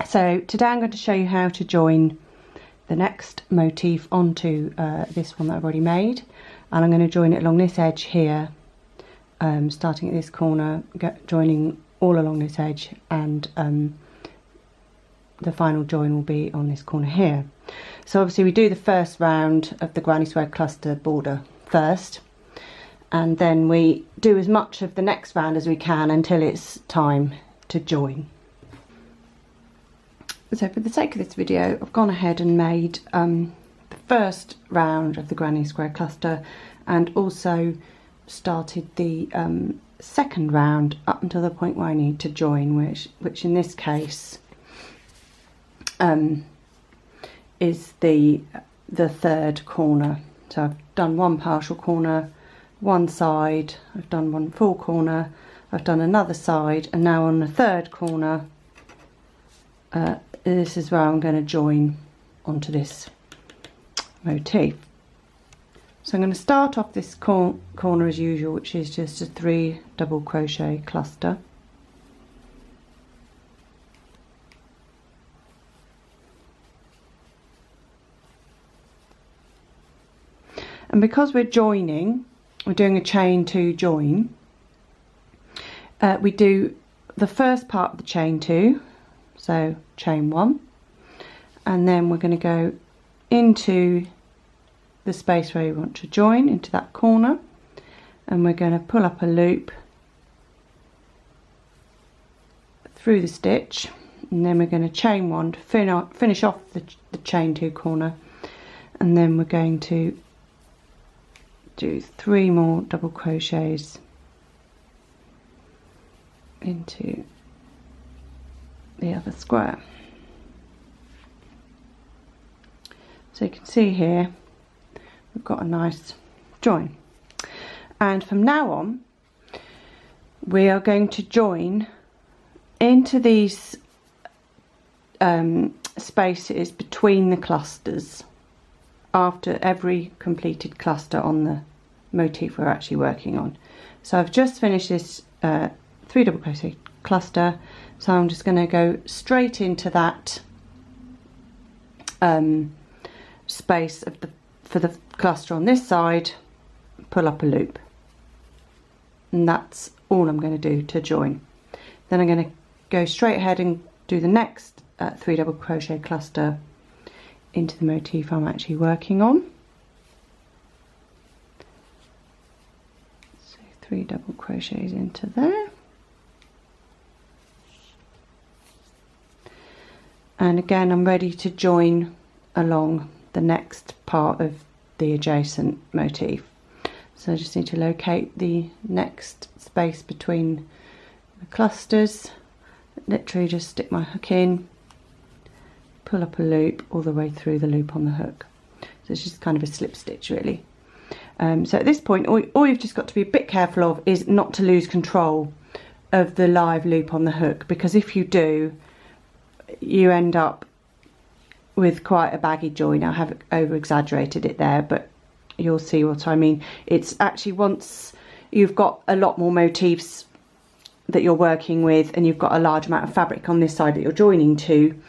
So today I'm going to show you how to join the next motif onto this one that I've already made, and I'm going to join it along this edge here, starting at this corner, joining all along this edge, and the final join will be on this corner here. So obviously we do the first round of the granny square cluster border first, and then we do as much of the next round as we can until it's time to join. So for the sake of this video, I've gone ahead and made the first round of the granny square cluster, and also started the second round up until the point where I need to join, which in this case is the third corner. So I've done one partial corner, one side, I've done one full corner, I've done another side, and now on the third corner this is where I'm going to join onto this motif. So I'm going to start off this corner as usual, which is just a 3 double crochet cluster. And because we're joining, we're doing a chain 2 join, we do the first part of the chain 2, so chain 1, and then we're going to go into the space where we want to join, into that corner, and we're going to pull up a loop through the stitch, and then we're going to chain 1 to finish off the chain 2 corner, and then we're going to do 3 more double crochets into the other square. So you can see here we've got a nice join, and from now on we are going to join into these spaces between the clusters after every completed cluster on the motif we're actually working on. So I've just finished this 3 double crochet cluster, so I'm just going to go straight into that space of for the cluster on this side, pull up a loop, and that's all I'm going to do to join. Then I'm going to go straight ahead and do the next 3 double crochet cluster into the motif I'm actually working on. So 3 double crochets into there, and again I'm ready to join along the next part of the adjacent motif. So I just need to locate the next space between the clusters, literally just stick my hook in, pull up a loop all the way through the loop on the hook. So it's just kind of a slip stitch really. So at this point all you've just got to be a bit careful of is not to lose control of the live loop on the hook, because if you do, you end up with quite a baggy join. I have over exaggerated it there, but you'll see what I mean. It's actually, once you've got a lot more motifs that you're working with and you've got a large amount of fabric on this side that you're joining to,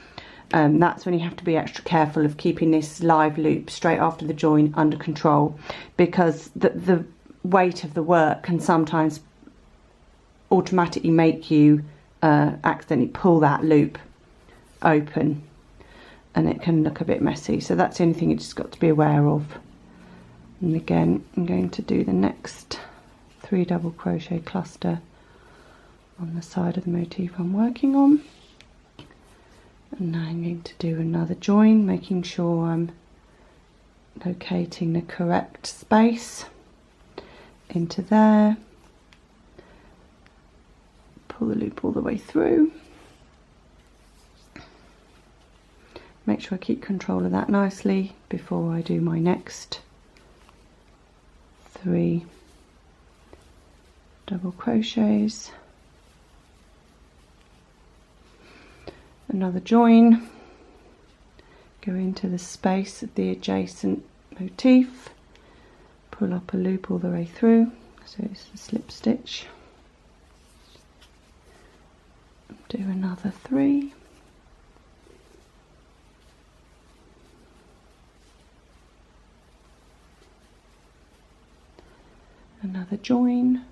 that's when you have to be extra careful of keeping this live loop straight after the join under control, because the weight of the work can sometimes automatically make you accidentally pull that loop open, and it can look a bit messy. So that's the only thing you just got to be aware of. And again I'm going to do the next 3 double crochet cluster on the side of the motif I'm working on, and now I'm going to do another join, making sure I'm locating the correct space into there, pull the loop all the way through. Make sure I keep control of that nicely before I do my next 3 double crochets, another join, go into the space of the adjacent motif, pull up a loop all the way through, so it's a slip stitch, do another 3, join.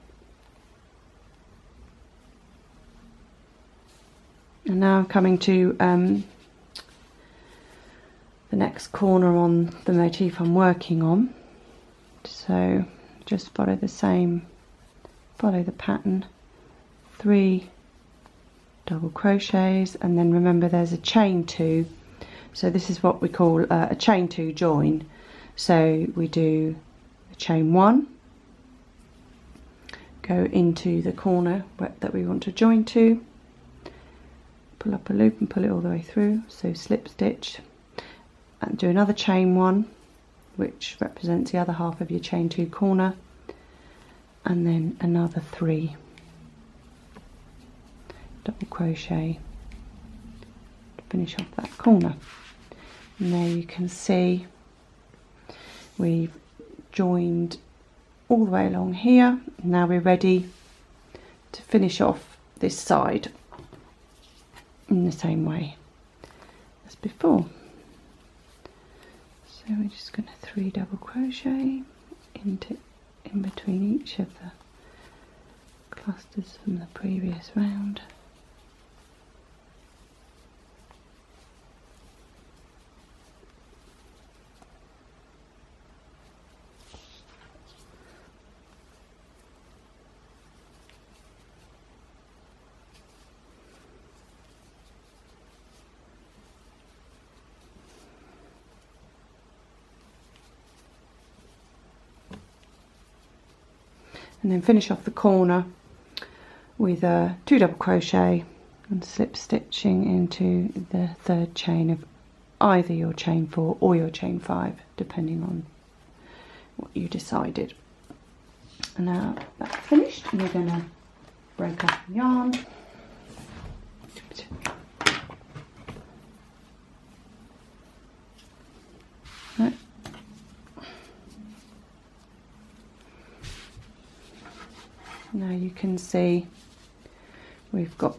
And now I'm coming to the next corner on the motif I'm working on. So just follow the pattern, 3 double crochets, and then remember there's a chain 2. So this is what we call a chain 2 join. So we do a chain 1, go into the corner that we want to join to, pull up a loop and pull it all the way through, so slip stitch, and do another chain 1, which represents the other half of your chain 2 corner, and then another 3 double crochet to finish off that corner. And there you can see we've joined all the way along here. Now we're ready to finish off this side in the same way as before. So we're just going to 3 double crochet in between each of the clusters from the previous round. And then finish off the corner with a 2 double crochet and slip stitching into the 3rd chain of either your chain 4 or your chain 5, depending on what you decided. And now that's finished, and we're going to break up the yarn. Right. Now you can see we've got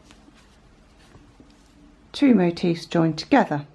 2 motifs joined together.